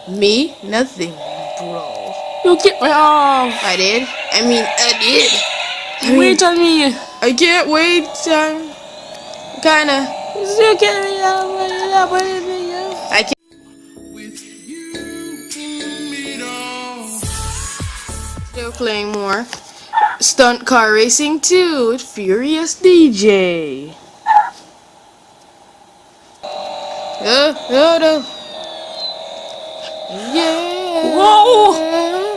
Me? Nothing, bro. You get me off. I did? I did. Wait on me. I can't wait. Kinda. You get me off. I can't. Still playing more Stunt Car Racing 2 with Furious DJ. No. Yeah. Whoa!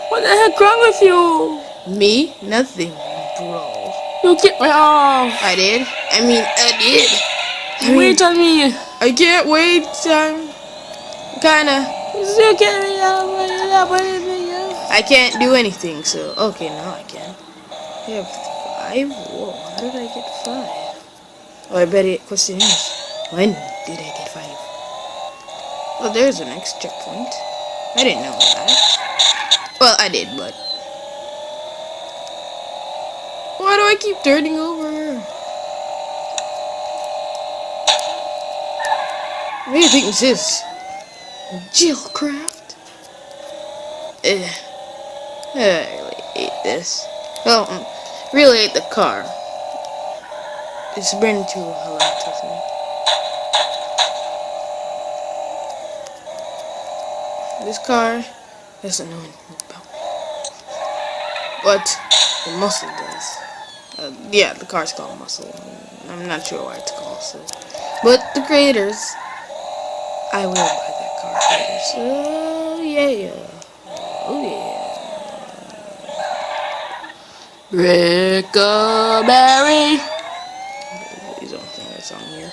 What the heck wrong with you? Me? Nothing, bro. You get me off. I did? I did. Wait on me. I can't wait. Kinda. You get me off. I can't do anything, so okay, now I can. I have 5? Whoa, how did I get 5? Oh, I bet it question is, when did I get 5? Well, there's the next checkpoint. I didn't know that. Well, I did, but why do I keep turning over? What do you think this is? Jillcraft? I really hate this. Well, really hate the car. It's been too a lot with me. This car doesn't know anything about me. But the muscle does. Yeah, the car's called Muscle. I'm not sure why it's called so. But the creators, I will buy that car creators. Oh yeah. Oh yeah. Brickleberry. Please don't sing that song here.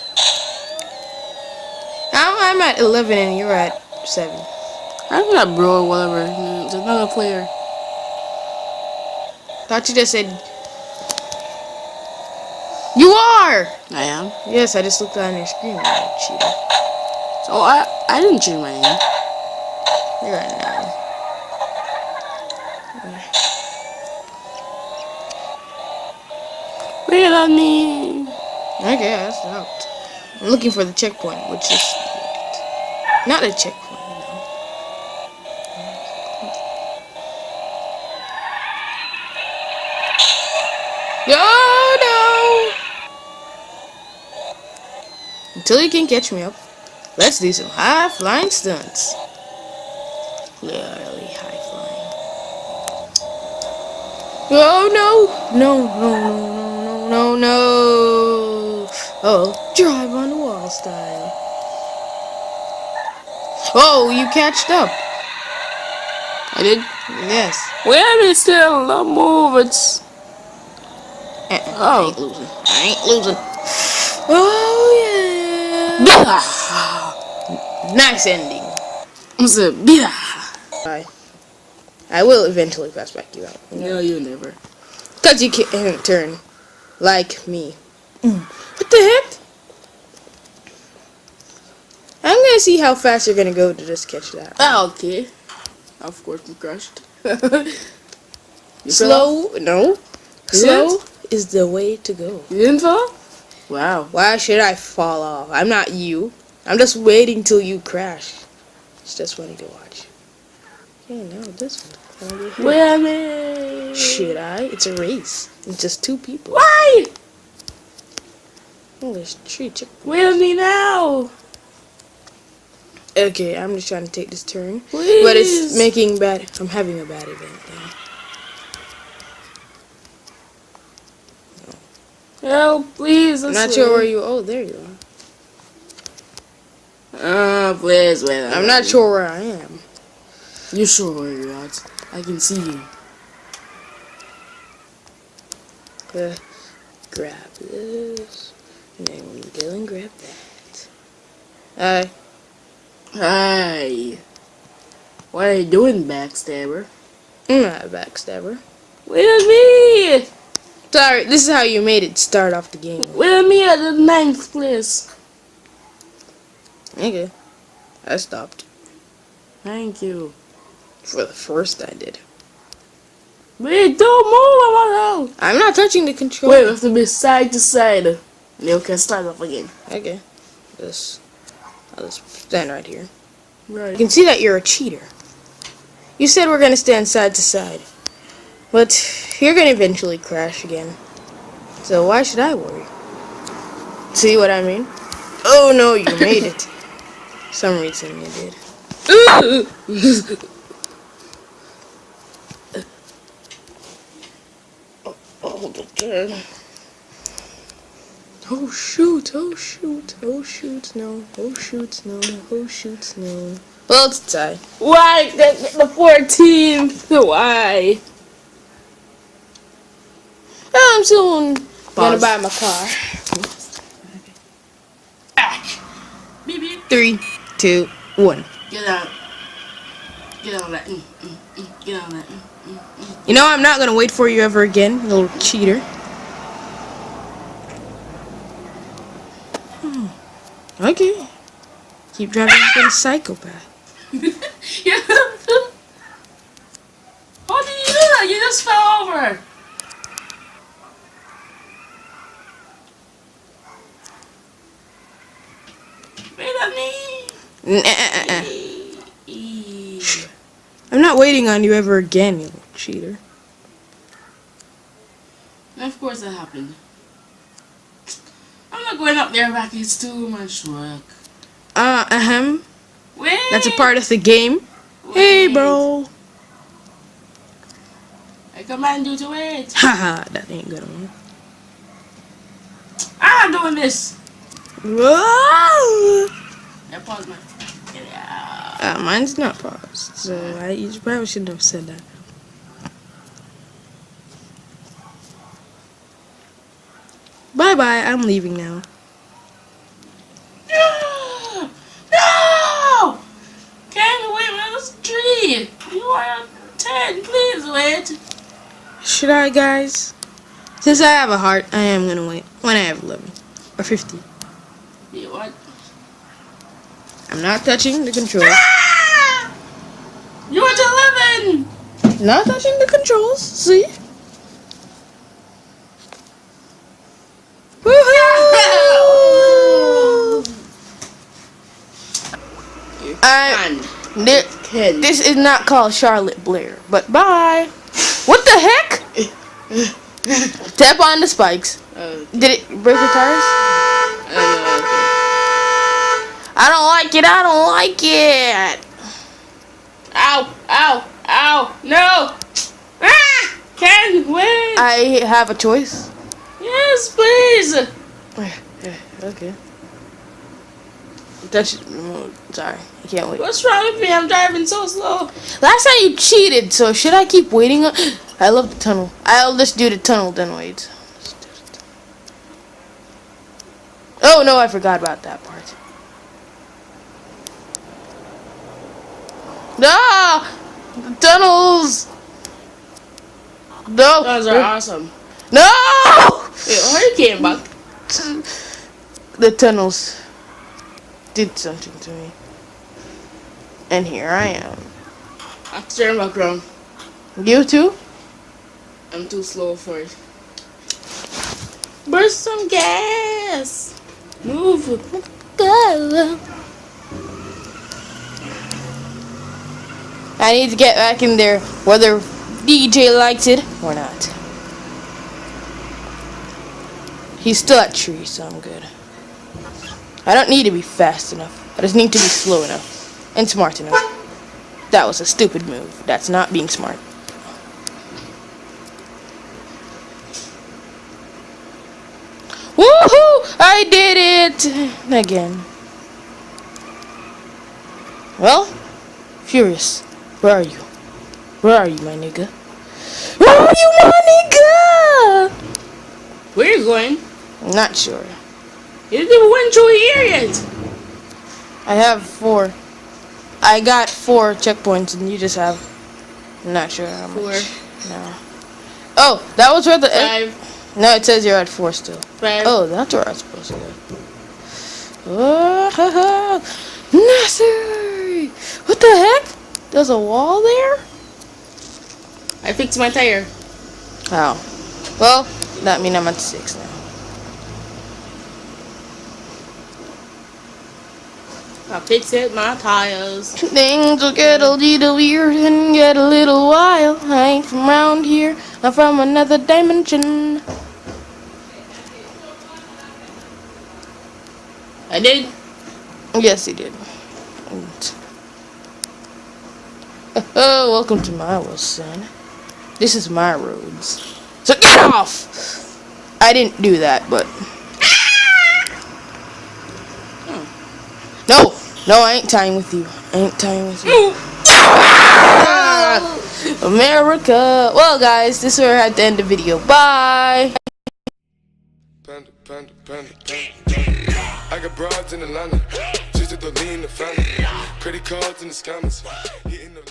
I'm at 11 and you're at 7. I'm not bro or whatever. There's another player. Thought you just said you are. I am. Yes, I just looked on your screen. You cheater. So I didn't change my name. You're at 9. Wait on me. Okay, that's out. I'm looking for the checkpoint, which is not a checkpoint, no. Oh no! Until you can catch me up, let's do some high flying stunts. Clearly high flying. Oh no! No. Oh, drive on the wall style. Oh, you catched up. I did. Yes. Wait a minute still. Don't move. It's. I Oh. ain't losing. Oh yeah. Nice ending. It's a bida. Bye. I will eventually pass back you out. No, you never. Cause you can't turn like me. What the heck? I'm gonna see how fast you're gonna go to just catch that. Ah, okay. Of course, we crashed. Slow? No. Slow didn't? is the way to go. You didn't fall? Wow. Why should I fall off? I'm not you. I'm just waiting till you crash. It's just funny to watch. Okay, now this one. Wait a minute. Should I? It's a race. It's just 2 people. Why? Oh, there's 3 checkpoints. Wait a minute now. Okay, I'm just trying to take this turn. Please. But it's making bad. I'm having a bad event now. Help, please. I'm not sure where you. Oh, there you are. Please, wait. I'm not sure where I am. You sure where you're at? I can see you. Grab this. And then when you go and grab that. Hi. What are you doing, backstabber? I'm not a backstabber. Wait a minute. Sorry, this is how you made it start off the game. Wait a minute at the 9th place. Okay. I stopped. Thank you. For the first I did. Wait, don't move. I want out. I'm not touching the control. Wait, we have to be side to side. You can start off again. Okay. I'll just stand right here. You Right. can see that you're a cheater. You said we're gonna stand side to side, but you're gonna eventually crash again. So why should I worry? See what I mean? Oh no, you made it. For some reason you did. Oh, the turn. Oh shoot, oh shoot, oh shoot, no, oh shoot, no, oh shoot, no. Well, it's a tie. Why the 14th? Why? I'm soon gonna Pause. buy my car. Back. Beep beep. 3, 2, 1. Get out. Get on that. Get on that. You know I'm not gonna wait for you ever again, you little cheater. Okay. Keep driving like a psychopath. Yeah. How did you do that? You just fell over. Wait on me. I'm not waiting on you ever again, you little cheater. And of course that happened. I'm not going up there back. It's too much work. Wait. That's a part of the game. Hey, bro. I command you to wait. Haha, that ain't good on you. I'm doing this. Whoa! I pause my. Yeah. Mine's not paused, so you probably shouldn't have said that. Bye bye, I'm leaving now. No! No! Can't wait on this tree. You are 10. Please wait. Should I, guys? Since I have a heart, I am gonna wait. When I have 11 or 50. You what? I'm not touching the controls. Ah! You are 11. Not touching the controls. See? Woohoo! This is not called Charlotte Blair, but bye. What the heck? Tap on the spikes. Did it break your tires? I don't like it. I don't like it. Ow! Ow! Ow! No! Ah! Can't wait. I have a choice. Yes, please. Okay. Touch. Sorry, I can't wait. What's wrong with me? I'm driving so slow. Last time you cheated, so should I keep waiting? I love the tunnel. I'll just do the tunnel then wait. Oh no, I forgot about that part. No! The tunnels! No! Those are awesome. No! Wait, how you came back? The tunnels did something to me. And here I am. I'm turning back around. You too? I'm too slow for it. Burst some gas. Move. Go. I need to get back in there, whether DJ likes it or not. He's still at tree, so I'm good. I don't need to be fast enough. I just need to be slow enough and smart enough. That was a stupid move. That's not being smart. Woohoo! I did it again. Well, Furious, where are you? Where are you, my nigga? Where are you, my nigga? Where are you going? I'm not sure. You didn't even went through here yet. I have 4. I got 4 checkpoints, and you just have. I'm not sure how much. 4. No. Oh, that was where the. 5. No, it says you're at 4 still. 5. Oh, that's where I was supposed to go. Oh, Nasser! What the heck? There's a wall there? I fixed my tire. Oh. Well, that means I'm at 6 now. I fixed my tires. Things will get a little weird and get a little wild. I ain't from around here. I'm from another dimension. I did. Yes, he did. Oh, welcome to my world, son. This is my roads. So get off! I didn't do that, but... No! No, I ain't tying with you. I ain't tying with you. America! Well, guys, this is where I have to end the video. Bye! Panda, panda, panda, panda. I got broads in Atlanta. Just to lean the family. Credit cards in the scammers. Hitting the